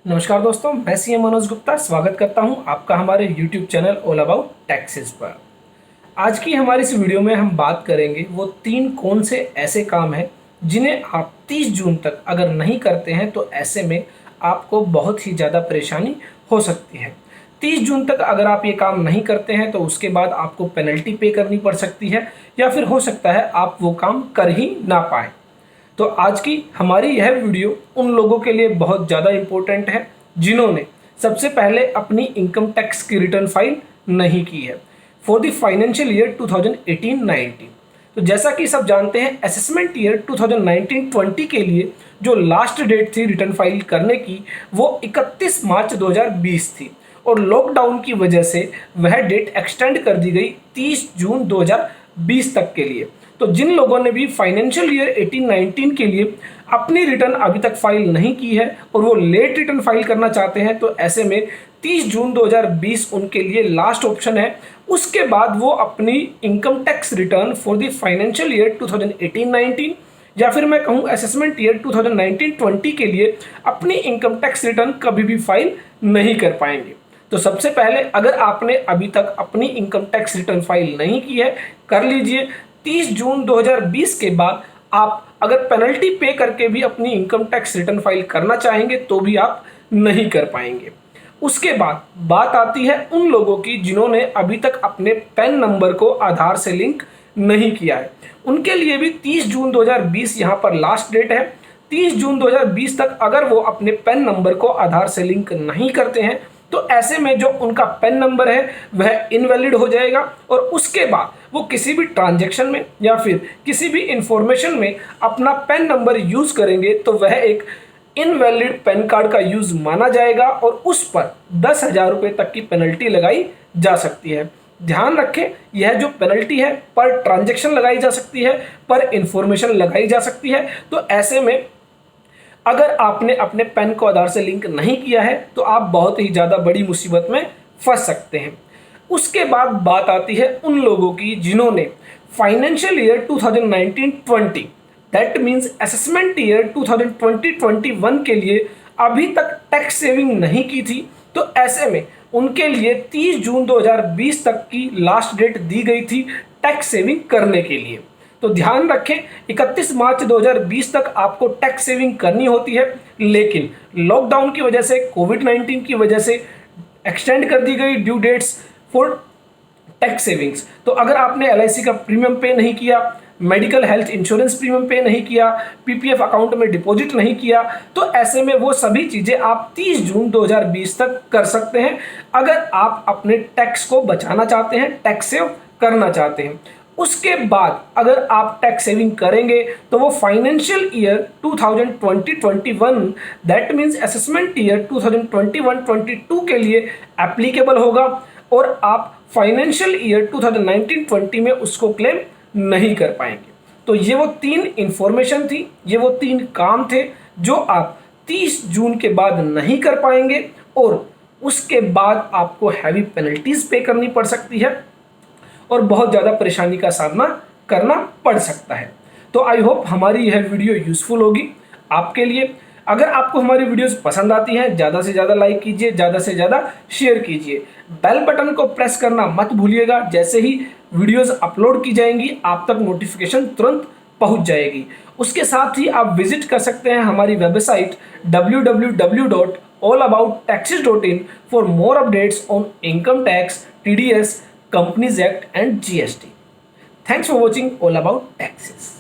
नमस्कार दोस्तों, मैं सीएम मनोज गुप्ता स्वागत करता हूं आपका हमारे YouTube channel all about taxes पर। आज की हमारी इस वीडियो में हम बात करेंगे वो तीन कौन से ऐसे काम हैं जिन्हें आप 30 जून तक अगर नहीं करते हैं तो ऐसे में आपको बहुत ही ज़्यादा परेशानी हो सकती है। 30 जून तक अगर आप ये काम नहीं करते हैं तो उसके बाद आपको पेनल्टी पे करनी पड़ सकती है या फिर हो सकता है आप वो काम कर ही ना पाए। तो आज की हमारी यह वीडियो उन लोगों के लिए बहुत ज़्यादा इम्पोर्टेंट है जिन्होंने सबसे पहले अपनी इनकम टैक्स की रिटर्न फाइल नहीं की है फॉर द फाइनेंशियल ईयर 2018-19। तो जैसा कि सब जानते हैं, असेसमेंट ईयर 2019-20 के लिए जो लास्ट डेट थी रिटर्न फाइल करने की वो 31 मार्च 2020 थी और लॉकडाउन की वजह से वह डेट एक्सटेंड कर दी गई 30 जून 2020 तक के लिए। तो जिन लोगों ने भी फाइनेंशियल ईयर 18-19 के लिए अपनी रिटर्न अभी तक फाइल नहीं की है और वो लेट रिटर्न फाइल करना चाहते हैं तो ऐसे में 30 जून 2020 उनके लिए लास्ट ऑप्शन है। उसके बाद वो अपनी income tax return for the financial year 2018-19 या फिर मैं कहूँ असेसमेंट ईयर 2019-20 के लिए अपनी इनकम टैक्स रिटर्न कभी भी फाइल नहीं कर पाएंगे। तो सबसे पहले अगर आपने अभी तक अपनी इनकम टैक्स रिटर्न फाइल नहीं की है, कर लीजिए। 30 जून 2020 के बाद आप अगर पेनल्टी पे करके भी अपनी इनकम टैक्स रिटर्न फाइल करना चाहेंगे तो भी आप नहीं कर पाएंगे। उसके बाद बात आती है उन लोगों की जिन्होंने अभी तक अपने पैन नंबर को आधार से लिंक नहीं किया है। उनके लिए भी 30 जून 2020 यहाँ पर लास्ट डेट है। 30 जून 2020 तक अगर वो अपने पैन नंबर को आधार से लिंक नहीं करते हैं तो ऐसे में जो उनका पैन नंबर है वह इनवैलिड हो जाएगा और उसके बाद वो किसी भी ट्रांजैक्शन में या फिर किसी भी इंफॉर्मेशन में अपना पैन नंबर यूज करेंगे तो वह एक इनवैलिड पैन कार्ड का यूज माना जाएगा और उस पर 10,000 रुपये तक की पेनल्टी लगाई जा सकती है। ध्यान रखें, यह जो पेनल्टी है पर ट्रांजैक्शन लगाई जा सकती है, पर इंफॉर्मेशन लगाई जा सकती है। तो ऐसे में अगर आपने अपने पैन को आधार से लिंक नहीं किया है तो आप बहुत ही ज़्यादा बड़ी मुसीबत में फंस सकते हैं। उसके बाद बात आती है उन लोगों की जिन्होंने financial year 2019-20 that means assessment year 2020-21 के लिए अभी तक टैक्स सेविंग नहीं की थी। तो ऐसे में उनके लिए 30 जून 2020 तक की लास्ट डेट दी गई थी टैक्स सेविंग करने के लिए। तो ध्यान रखें, 31 मार्च 2020 तक आपको टैक्स सेविंग करनी होती है, लेकिन लॉकडाउन की वजह से, कोविड-19 की वजह से एक्सटेंड कर दी गई due dates for tax savings. तो अगर आपने एलआईसी का प्रीमियम पे नहीं किया, मेडिकल हेल्थ इंश्योरेंस प्रीमियम पे नहीं किया, पीपीएफ अकाउंट में डिपॉजिट नहीं किया, तो ऐसे में वो सभी चीज़ें आप 30 जून 2020 तक कर सकते हैं अगर आप अपने टैक्स को बचाना चाहते हैं, टैक्स सेव करना चाहते हैं। उसके बाद अगर आप टैक्स सेविंग करेंगे तो वो financial year 2020-21 that means assessment year 2021-22 के लिए एप्लीकेबल होगा और आप फाइनेंशियल ईयर 2019-20 में उसको क्लेम नहीं कर पाएंगे। तो ये वो तीन इंफॉर्मेशन थी, ये वो तीन काम थे जो आप 30 जून के बाद नहीं कर पाएंगे और उसके बाद आपको हैवी पेनल्टीज पे करनी पड़ सकती है और बहुत ज़्यादा परेशानी का सामना करना पड़ सकता है। तो आई होप हमारी यह वीडियो यूज़फुल होगी आपके लिए। अगर आपको हमारी वीडियोस पसंद आती हैं, ज़्यादा से ज़्यादा लाइक कीजिए, ज़्यादा से ज़्यादा शेयर कीजिए। बेल बटन को प्रेस करना मत भूलिएगा, जैसे ही वीडियोस अपलोड की जाएंगी आप तक नोटिफिकेशन तुरंत पहुंच जाएगी। उसके साथ ही आप विजिट कर सकते हैं हमारी website www.allabouttaxes.in for more updates on income tax, TDS, Companies Act and GST. Thanks for watching All About Taxes.